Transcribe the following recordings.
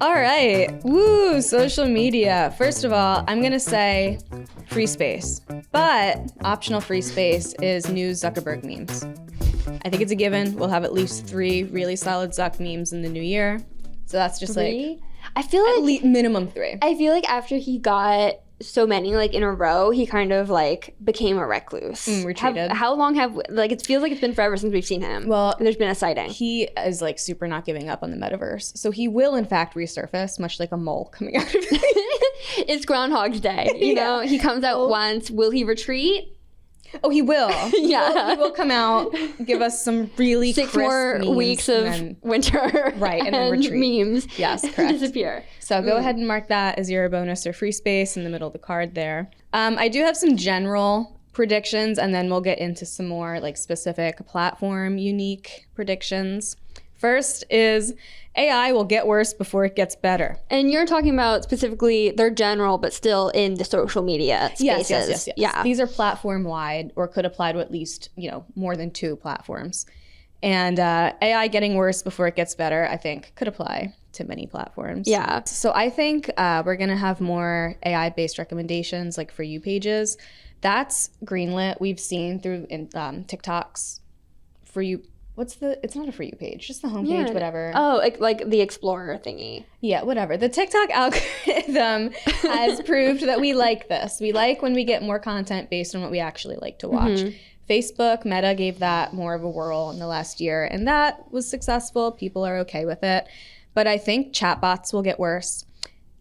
All right. Woo, social media. First of all, I'm going to say free space. But optional free space is new Zuckerberg memes. I think it's a given. We'll have at least 3 really solid Zuck memes in the new year. So that's just 3? like I feel like at least minimum 3. I feel like after he got so many like in a row, he kind of like became a recluse. Retreated. How long have like it feels like it's been forever since we've seen him. Well, and there's been a sighting. He is like super not giving up on the metaverse. So he will in fact resurface, much like a mole coming out of it. It's Groundhog's Day, you know? He comes out once. Will he retreat? Oh, he will. Yeah. He will come out, give us some really 6 crisp more memes, weeks of winter. Right, and then retreat. Memes. Yes, correct. Disappear. So go ahead and mark that as your bonus or free space in the middle of the card there. I do have some general predictions, and then we'll get into some more like specific platform unique predictions. First is AI will get worse before it gets better. And you're talking about specifically they're general, but still in the social media spaces. Yes. Yeah. These are platform wide, or could apply to at least, more than 2 platforms. And AI getting worse before it gets better, I think, could apply to many platforms. Yeah. So I think we're going to have more AI-based recommendations, like For You pages. That's greenlit. We've seen through TikToks. For You, it's not a For You page, just the homepage, whatever. Oh, like the Explorer thingy. Yeah, whatever. The TikTok algorithm has proved that we like this. We like when we get more content based on what we actually like to watch. Mm-hmm. Facebook, Meta gave that more of a whirl in the last year, and that was successful. People are okay with it. But I think chatbots will get worse.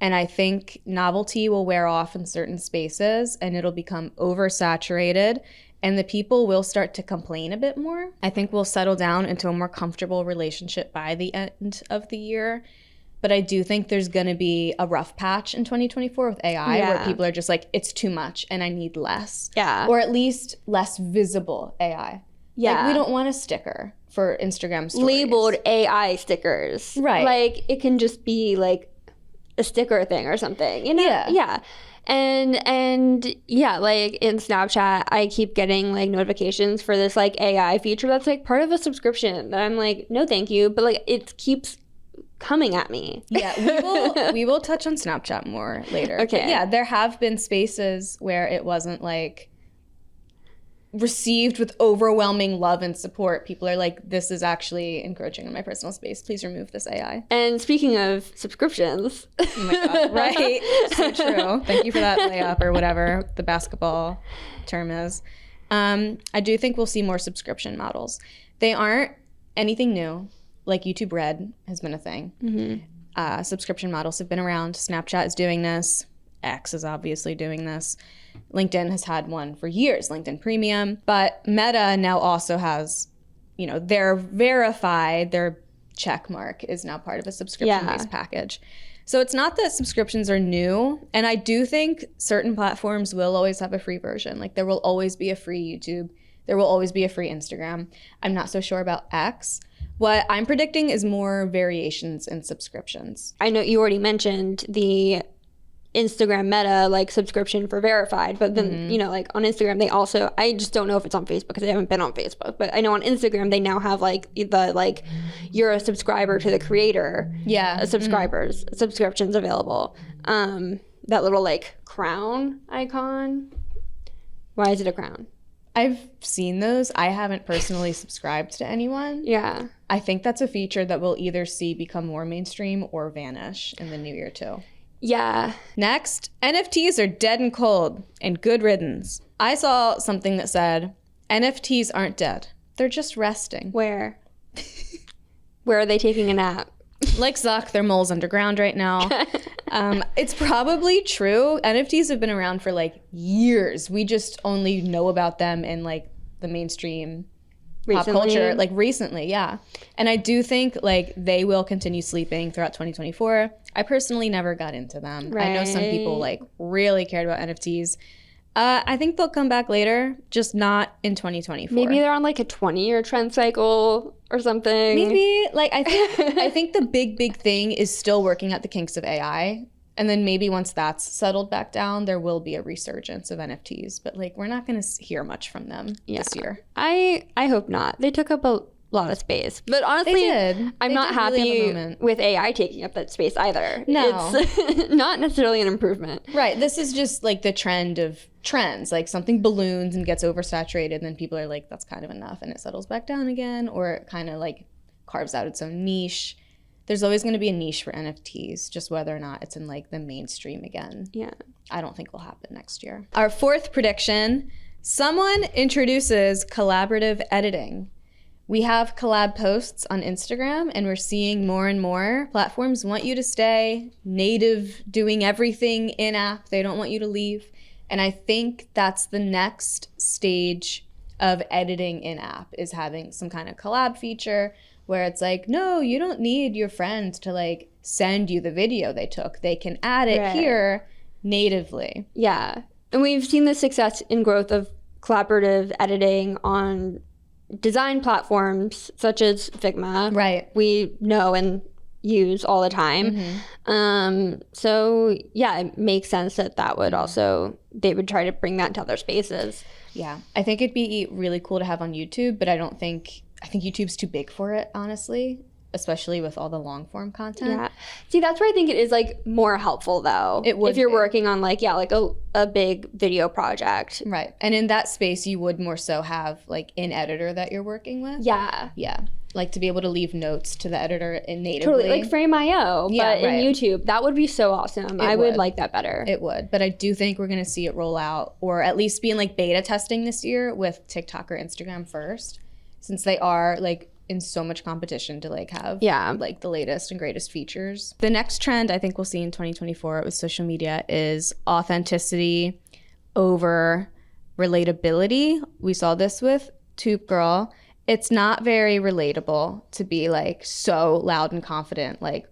And I think novelty will wear off in certain spaces, and it'll become oversaturated, and the people will start to complain a bit more. I think we'll settle down into a more comfortable relationship by the end of the year. But I do think there's going to be a rough patch in 2024 with AI where people are just like, it's too much and I need less. Yeah. Or at least less visible AI. Yeah. Like, we don't want a sticker for Instagram stories. Labeled AI stickers. Right. Like, it can just be like a sticker thing or something, you know? Yeah. And yeah, like in Snapchat, I keep getting like notifications for this like AI feature that's like part of a subscription that I'm like, no, thank you. But like, it keeps coming at me. Yeah, we will touch on Snapchat more later. Okay. But yeah, there have been spaces where it wasn't like received with overwhelming love and support. People are like, this is actually encroaching on my personal space. Please remove this AI. And speaking of subscriptions. Oh my God, right? So true. Thank you for that layup or whatever the basketball term is. I do think we'll see more subscription models. They aren't anything new. Like YouTube Red has been a thing. Mm-hmm. Subscription models have been around. Snapchat is doing this. X is obviously doing this. LinkedIn has had one for years, LinkedIn Premium. But Meta now also has, their verified, their check mark is now part of a subscription-based package. So it's not that subscriptions are new. And I do think certain platforms will always have a free version. Like there will always be a free YouTube. There will always be a free Instagram. I'm not so sure about X. What I'm predicting is more variations in subscriptions. I know you already mentioned the Instagram Meta like subscription for verified, but then like on Instagram they also, I just don't know if it's on Facebook because I haven't been on Facebook, but I know on Instagram they now have like the like you're a subscriber to the creator. Yeah. Subscriptions available. That little like crown icon. Why is it a crown? I've seen those. I haven't personally subscribed to anyone. Yeah. I think that's a feature that we'll either see become more mainstream or vanish in the new year too. Yeah. Next, NFTs are dead and cold, and good riddance. I saw something that said, NFTs aren't dead. They're just resting. Where? Where are they taking a nap? Like Zuck, they're moles underground right now. It's probably true. NFTs have been around for like years. We just only know about them in like the mainstream pop culture, like recently, yeah. And I do think like they will continue sleeping throughout 2024. I personally never got into them. Right. I know some people like really cared about NFTs. I think they'll come back later, just not in 2024. Maybe they're on like a 20-year trend cycle or something. Maybe like I think the big thing is still working at the kinks of AI. And then maybe once that's settled back down, there will be a resurgence of NFTs. But like we're not going to hear much from them this year. I hope not. They took up lot of space. But honestly, did. I'm They not did really have a happy moment. with AI taking up that space either. No. It's not necessarily an improvement. Right. This is just like the trend of trends. Like something balloons and gets oversaturated, and then people are like, that's kind of enough, and it settles back down again, or it kind of like carves out its own niche. There's always going to be a niche for NFTs, just whether or not it's in like the mainstream again. Yeah. I don't think will happen next year. Our fourth prediction, someone introduces collaborative editing. We have collab posts on Instagram, and we're seeing more and more platforms want you to stay native, doing everything in-app. They don't want you to leave. And I think that's the next stage of editing in-app, is having some kind of collab feature where it's like, no, you don't need your friends to like send you the video they took. They can add it here natively. Yeah. And we've seen the success and growth of collaborative editing on design platforms such as Figma. Right. We know and use all the time. So yeah, it makes sense that would also, they would try to bring that to other spaces. Yeah. I think it'd be really cool to have on YouTube, but I think YouTube's too big for it, honestly, especially with all the long form content. Yeah. See, that's where I think it is like more helpful though. It would if you're be. working on like, like a big video project. Right. And in that space, you would more so have like an editor that you're working with. Yeah. Yeah. Like to be able to leave notes to the editor in natively. Totally. Like Frame.io, Yeah, but in YouTube. That would be so awesome. I would like that better. It would. But I do think we're going to see it roll out, or at least be in like beta testing this year with TikTok or Instagram first, since they are like in so much competition to like have like the latest and greatest features. The next trend I think we'll see in 2024 with social media is authenticity over relatability. We saw this with Tube Girl. It's not very relatable to be like so loud and confident like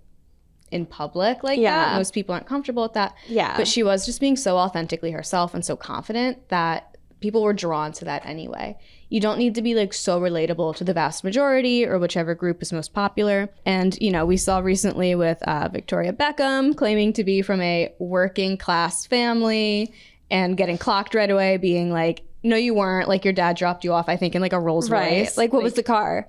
in public like that. Most people aren't comfortable with that. Yeah. But she was just being so authentically herself and so confident that people were drawn to that anyway. You don't need to be like so relatable to the vast majority or whichever group is most popular. And, you know, we saw recently with Victoria Beckham claiming to be from a working class family and getting clocked right away, being like, no, you weren't. Like your dad dropped you off, I think, in like a Rolls Royce. Like what was the car?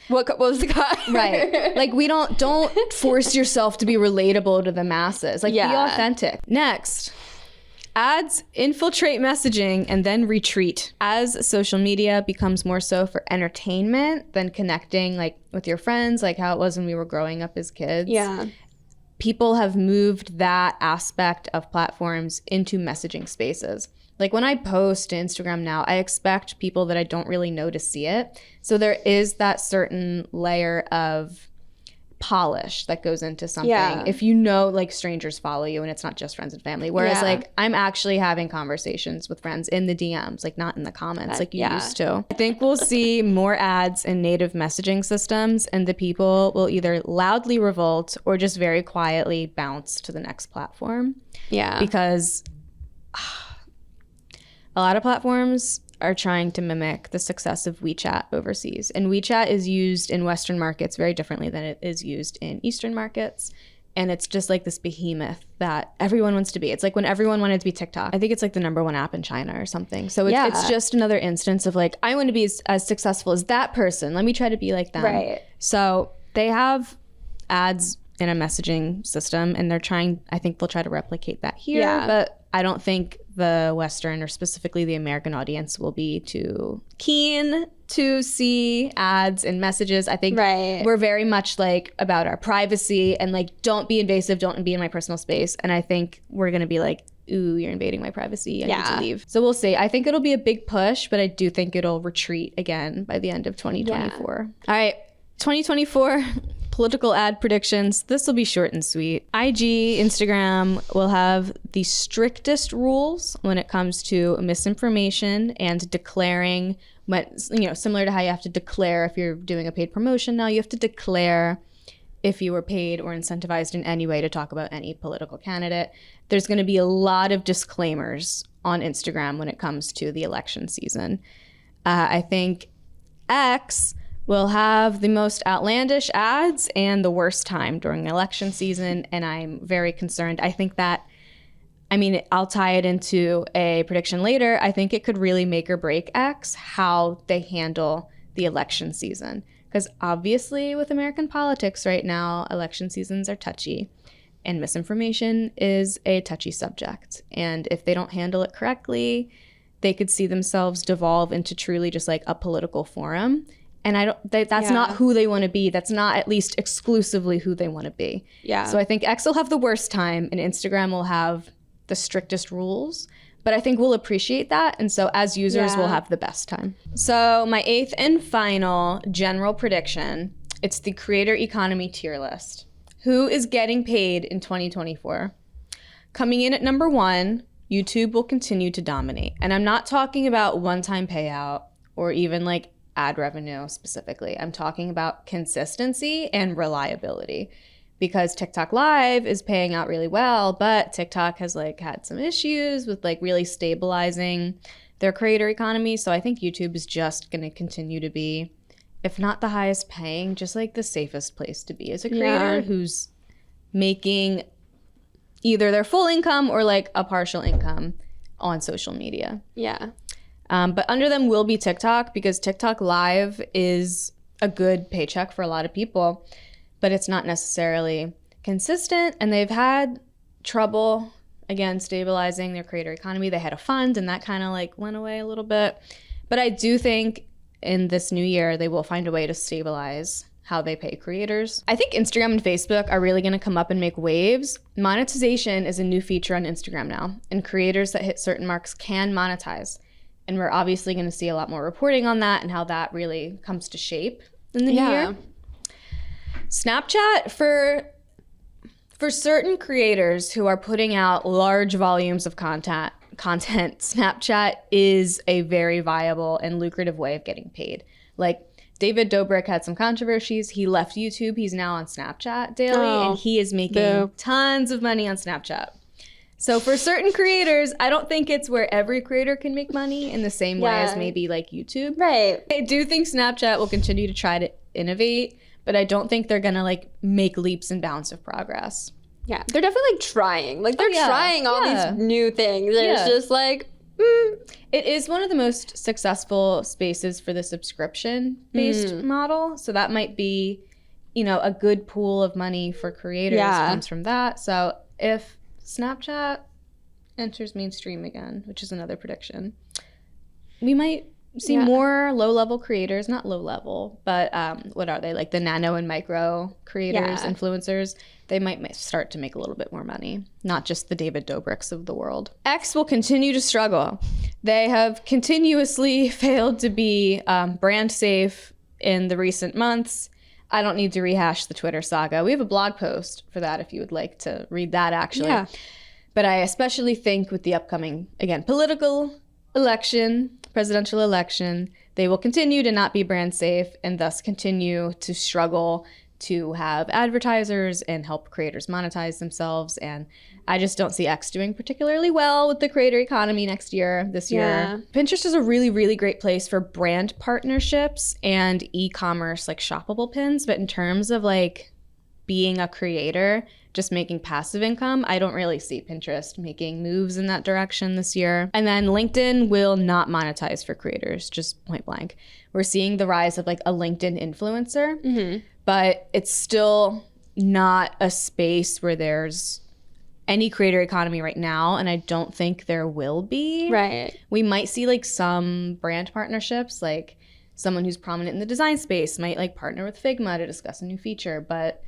What was the car? Right. Like we don't force yourself to be relatable to the masses. Like be authentic. Next. Ads infiltrate messaging and then retreat. As social media becomes more so for entertainment than connecting like with your friends, like how it was when we were growing up as kids. Yeah. People have moved that aspect of platforms into messaging spaces. Like when I post to Instagram now, I expect people that I don't really know to see it. So there is that certain layer of polish that goes into something. Yeah. If you know like strangers follow you and it's not just friends and family. Whereas like I'm actually having conversations with friends in the DMs, like not in the comments like you used to. I think we'll see more ads in native messaging systems, and the people will either loudly revolt or just very quietly bounce to the next platform. Yeah. Because a lot of platforms are trying to mimic the success of WeChat overseas. And WeChat is used in Western markets very differently than it is used in Eastern markets. And it's just like this behemoth that everyone wants to be. It's like when everyone wanted to be TikTok. I think it's like the #1 app in China or something. So it's just another instance of like, I want to be as successful as that person. Let me try to be like them. Right. So they have ads in a messaging system, and I think they'll try to replicate that here. Yeah. But I don't think the Western, or specifically the American audience, will be too keen to see ads and messages. I think we're very much like about our privacy and like, don't be invasive, don't be in my personal space. And I think we're going to be like, ooh, you're invading my privacy, I need to leave. So we'll see. I think it'll be a big push, but I do think it'll retreat again by the end of 2024. All right, 2024 political ad predictions. This will be short and sweet. IG, Instagram will have the strictest rules when it comes to misinformation and declaring, similar to how you have to declare if you're doing a paid promotion now, you have to declare if you were paid or incentivized in any way to talk about any political candidate. There's going to be a lot of disclaimers on Instagram when it comes to the election season. I think X will have the most outlandish ads and the worst time during election season, and I'm very concerned. I think that, I'll tie it into a prediction later. I think it could really make or break X how they handle the election season. Because obviously with American politics right now, election seasons are touchy and misinformation is a touchy subject. And if they don't handle it correctly, they could see themselves devolve into truly just like a political forum. And that's not who they want to be. That's not at least exclusively who they want to be. Yeah. So I think X will have the worst time and Instagram will have the strictest rules. But I think we'll appreciate that. And so as users, we'll have the best time. So my 8th and final general prediction, it's the creator economy tier list. Who is getting paid in 2024? Coming in at number 1, YouTube will continue to dominate. And I'm not talking about one-time payout or even like ad revenue specifically. I'm talking about consistency and reliability. Because TikTok Live is paying out really well, but TikTok has like had some issues with like really stabilizing their creator economy. So I think YouTube is just going to continue to be, if not the highest paying, just like the safest place to be as a creator who's making either their full income or like a partial income on social media. Yeah. But under them will be TikTok, because TikTok Live is a good paycheck for a lot of people, but it's not necessarily consistent, and they've had trouble, again, stabilizing their creator economy. They had a fund, and that kind of like went away a little bit. But I do think in this new year, they will find a way to stabilize how they pay creators. I think Instagram and Facebook are really gonna come up and make waves. Monetization is a new feature on Instagram now, and creators that hit certain marks can monetize. And we're obviously gonna see a lot more reporting on that and how that really comes to shape in the new year. Snapchat, for certain creators who are putting out large volumes of content, Snapchat is a very viable and lucrative way of getting paid. Like David Dobrik had some controversies. He left YouTube. He's now on Snapchat daily, and he is making tons of money on Snapchat. So for certain creators, I don't think it's where every creator can make money in the same way as maybe like YouTube. Right. I do think Snapchat will continue to try to innovate, but I don't think they're gonna like make leaps and bounds of progress. Yeah, they're definitely like trying. Like they're trying all these new things. And it's just like, It is one of the most successful spaces for the subscription-based model. So that might be, you know, a good pool of money for creators comes from that. So if Snapchat enters mainstream again, which is another prediction, we might see more low-level creators, not low-level, but what are they, like the nano and micro creators, influencers. They might start to make a little bit more money, not just the David Dobrik's of the world. X will continue to struggle. They have continuously failed to be brand safe in the recent months. I don't need to rehash the Twitter saga. We have a blog post for that if you would like to read that, actually. Yeah. But I especially think with the upcoming, again, presidential election, they will continue to not be brand safe and thus continue to struggle to have advertisers and help creators monetize themselves. And I just don't see X doing particularly well with the creator economy this year. Pinterest is a really, really great place for brand partnerships and e-commerce, like shoppable pins. But in terms of like being a creator, just making passive income, I don't really see Pinterest making moves in that direction this year. And then LinkedIn will not monetize for creators, just point blank. We're seeing the rise of like a LinkedIn influencer, but it's still not a space where there's any creator economy right now, and I don't think there will be. Right. We might see like some brand partnerships, like someone who's prominent in the design space might like partner with Figma to discuss a new feature, but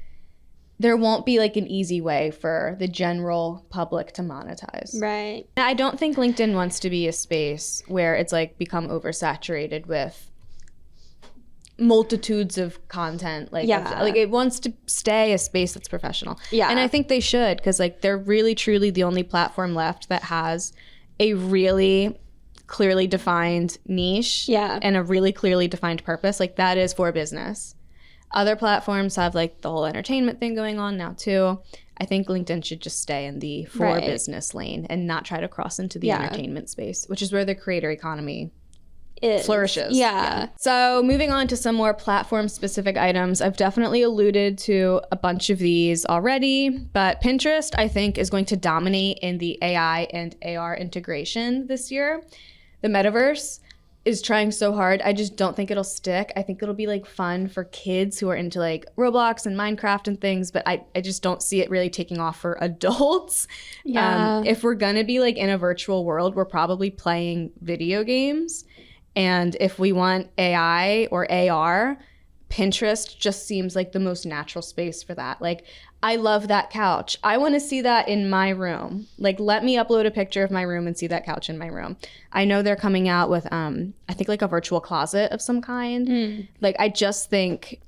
there won't be like an easy way for the general public to monetize. Right. I don't think LinkedIn wants to be a space where it's like become oversaturated with multitudes of content. Like it wants to stay a space that's professional. Yeah. And I think they should, because like they're really truly the only platform left that has a really clearly defined niche and a really clearly defined purpose. Like that is for business. Other platforms have like the whole entertainment thing going on now too. I think LinkedIn should just stay in the for business lane and not try to cross into the entertainment space, which is where the creator economy flourishes. Yeah. So moving on to some more platform specific items, I've definitely alluded to a bunch of these already, but Pinterest I think is going to dominate in the AI and AR integration this year. The metaverse, is trying so hard. I just don't think it'll stick. I think it'll be like fun for kids who are into like Roblox and Minecraft and things, but I just don't see it really taking off for adults. Yeah. If we're gonna be like in a virtual world, we're probably playing video games. And if we want AI or AR, Pinterest just seems like the most natural space for that. Like, I love that couch. I want to see that in my room. Like, let me upload a picture of my room and see that couch in my room. I know they're coming out with, I think like a virtual closet of some kind. Like, I just think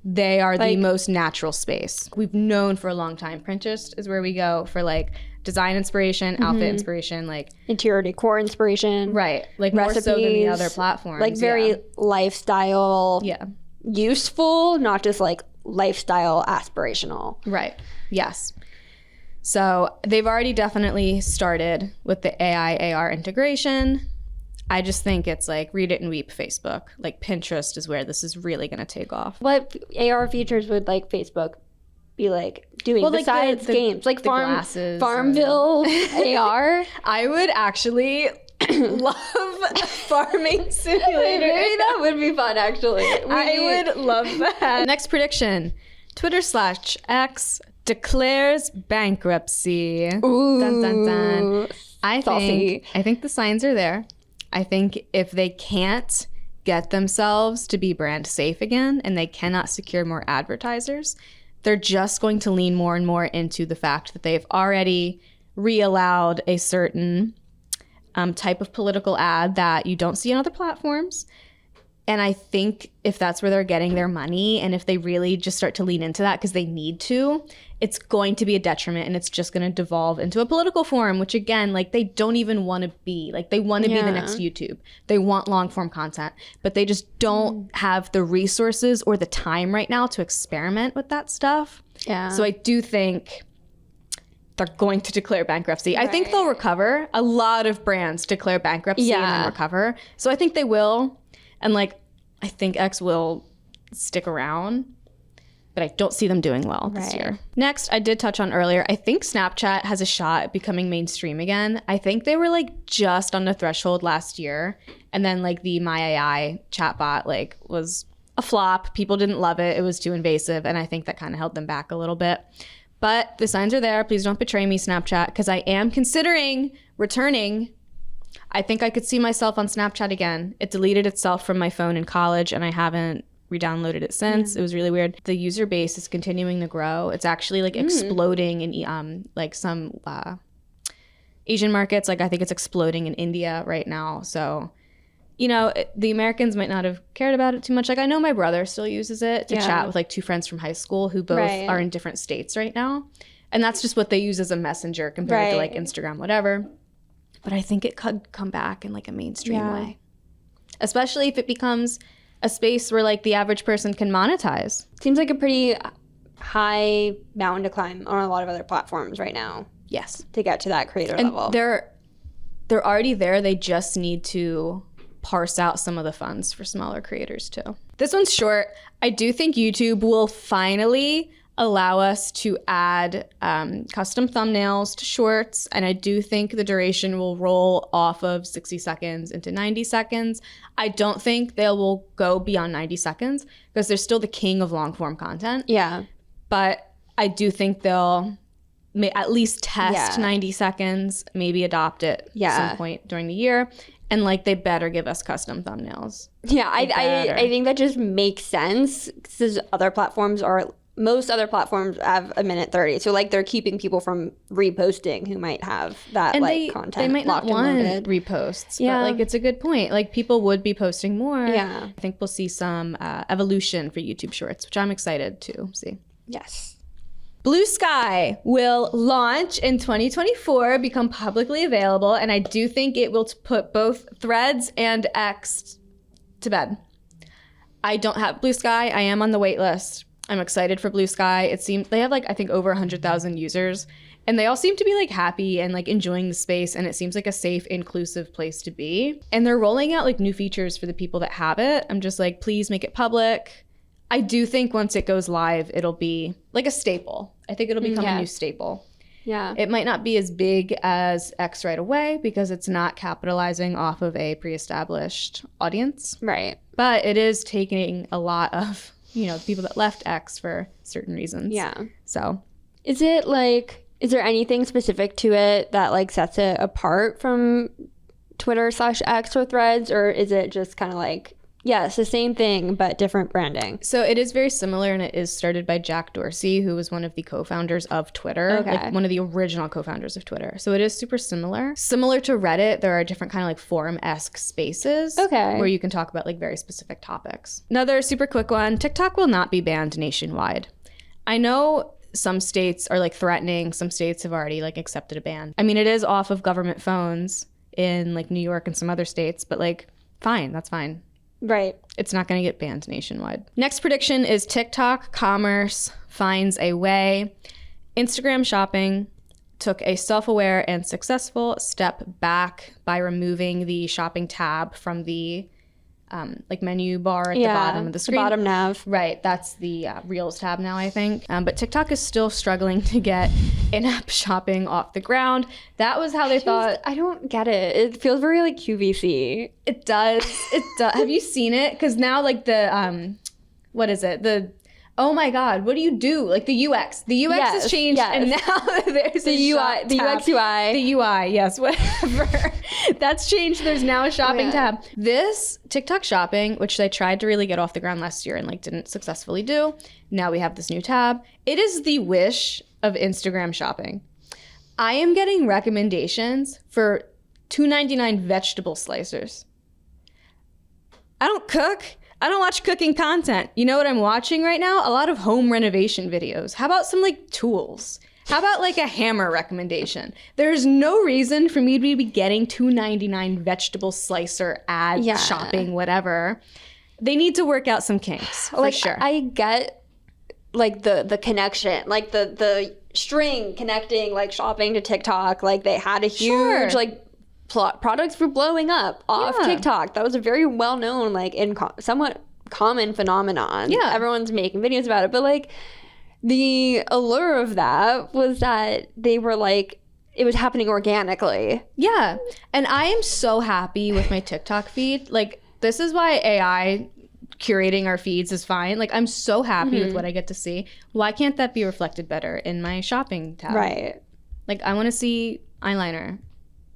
they are the most natural space. We've known for a long time, Pinterest is where we go for like design inspiration, outfit inspiration, like interior decor inspiration. Right. Like recipes, more so than the other platforms. Like very lifestyle. Yeah. Useful, not just like lifestyle aspirational. Right. Yes. So they've already definitely started with the AI AR integration. I just think it's like read it and weep Facebook. Like Pinterest is where this is really going to take off. What AR features would like Facebook be like doing besides the games? Like glasses Farmville AR? I would actually love farming simulator. Maybe that would be fun, actually. I would love that. Next prediction. Twitter/X declares bankruptcy. Ooh. Dun, dun, dun. I Saucy. think the signs are there. I think if they can't get themselves to be brand safe again and they cannot secure more advertisers, they're just going to lean more and more into the fact that they've already re-allowed a certain type of political ad that you don't see on other platforms. And I think if that's where they're getting their money and if they really just start to lean into that because they need to, it's going to be a detriment and it's just going to devolve into a political forum, which again, like they don't even want to be. Like they want to be the next YouTube. They want long form content, but they just don't have the resources or the time right now to experiment with that stuff. Yeah. So I do think they're going to declare bankruptcy. I think they'll recover. A lot of brands declare bankruptcy and then recover. So I think they will. And like, I think X will stick around, but I don't see them doing well this year. Next, I did touch on earlier, I think Snapchat has a shot at becoming mainstream again. I think they were like just on the threshold last year. And then like the My AI chatbot like was a flop. People didn't love it. It was too invasive. And I think that kind of held them back a little bit. But the signs are there. Please don't betray me, Snapchat, because I am considering returning. I think I could see myself on Snapchat again. It deleted itself from my phone in college, and I haven't re-downloaded it since. It was really weird. The user base is continuing to grow. It's actually like exploding in like some Asian markets. Like I think it's exploding in India right now. So, you know, the Americans might not have cared about it too much. Like I know my brother still uses it to chat with like two friends from high school who both are in different states right now. And that's just what they use as a messenger compared to like Instagram, whatever. But I think it could come back in like a mainstream way. Especially if it becomes a space where like the average person can monetize. Seems like a pretty high mountain to climb on a lot of other platforms right now. Yes. To get to that creator level. They're already there. They just need to parse out some of the funds for smaller creators too. This one's short. I do think YouTube will finally allow us to add custom thumbnails to shorts. And I do think the duration will roll off of 60 seconds into 90 seconds. I don't think they will go beyond 90 seconds because they're still the king of long form content. Yeah. But I do think they'll at least test 90 seconds, maybe adopt it at some point during the year. And like they better give us custom thumbnails. Yeah, I think that just makes sense because most other platforms have a minute 30. So like they're keeping people from reposting who might have that and content. They might not want reposts. Yeah. But like it's a good point. Like people would be posting more. Yeah. I think we'll see some evolution for YouTube Shorts, which I'm excited to see. Yes. Blue Sky will launch in 2024, become publicly available, and I do think it will put both Threads and X to bed. I don't have Blue Sky. I am on the wait list. I'm excited for Blue Sky. It seems they have like I think over 100,000 users, and they all seem to be like happy and like enjoying the space, and it seems like a safe, inclusive place to be. And they're rolling out like new features for the people that have it. I'm just like, please make it public. I do think once it goes live, it'll be like a staple. I think it'll become a new staple. Yeah. It might not be as big as X right away because it's not capitalizing off of a pre-established audience. Right. But it is taking a lot of, people that left X for certain reasons. Yeah. So is there anything specific to it that like sets it apart from Twitter/X or Threads, or is it just kind of like, it's the same thing but different branding? So it is very similar, and it is started by Jack Dorsey, who was one of the co-founders of Twitter, like one of the original co-founders of Twitter. So it is super similar. Similar to Reddit, there are different kind of like forum-esque spaces where you can talk about like very specific topics. Another super quick one, TikTok will not be banned nationwide. I know some states are like threatening, some states have already like accepted a ban. I mean, it is off of government phones in like New York and some other states, but like fine, that's fine. Right. It's not going to get banned nationwide. Next prediction is TikTok commerce finds a way. Instagram shopping took a self-aware and successful step back by removing the shopping tab from the like menu bar at the bottom of the screen. The bottom nav. Right. That's the Reels tab now, I think. But TikTok is still struggling to get in-app shopping off the ground. That was how they thought. I don't get it. It feels very like QVC. It does. It does. Have you seen it? Because now like the, what is it? Oh my God, what do you do? Like the UX. The UX has changed and now there's the UI, the UX UI. The UI, yes, whatever. That's changed. There's now a shopping tab. This TikTok shopping, which they tried to really get off the ground last year and like didn't successfully do. Now we have this new tab. It is the Wish of Instagram shopping. I am getting recommendations for $2.99 vegetable slicers. I don't cook. I don't watch cooking content. You know what I'm watching right now? A lot of home renovation videos. How about some like tools? How about like a hammer recommendation? There's no reason for me to be getting $2.99 vegetable slicer ad shopping, whatever. They need to work out some kinks, for sure. I get like the connection, like the string connecting like shopping to TikTok. Like they had a huge like products were blowing up off TikTok. That was a very well-known, like, somewhat common phenomenon. Yeah. Everyone's making videos about it. But, like, the allure of that was that they were, like, it was happening organically. Yeah. And I am so happy with my TikTok feed. Like, this is why AI curating our feeds is fine. Like, I'm so happy with what I get to see. Why can't that be reflected better in my shopping tab? Right. Like, I want to see eyeliner,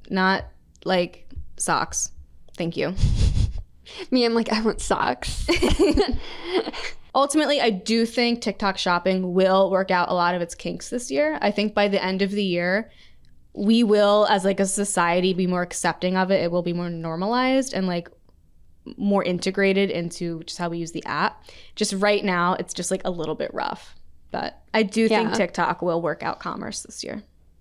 not like socks. Thank you. Me, I'm like, I want socks. Ultimately, I do think TikTok shopping will work out a lot of its kinks this year. I think by the end of the year, we will, as like a society, be more accepting of it. It will be more normalized and like more integrated into just how we use the app. Just right now, it's just like a little bit rough. But I do think TikTok will work out commerce this year.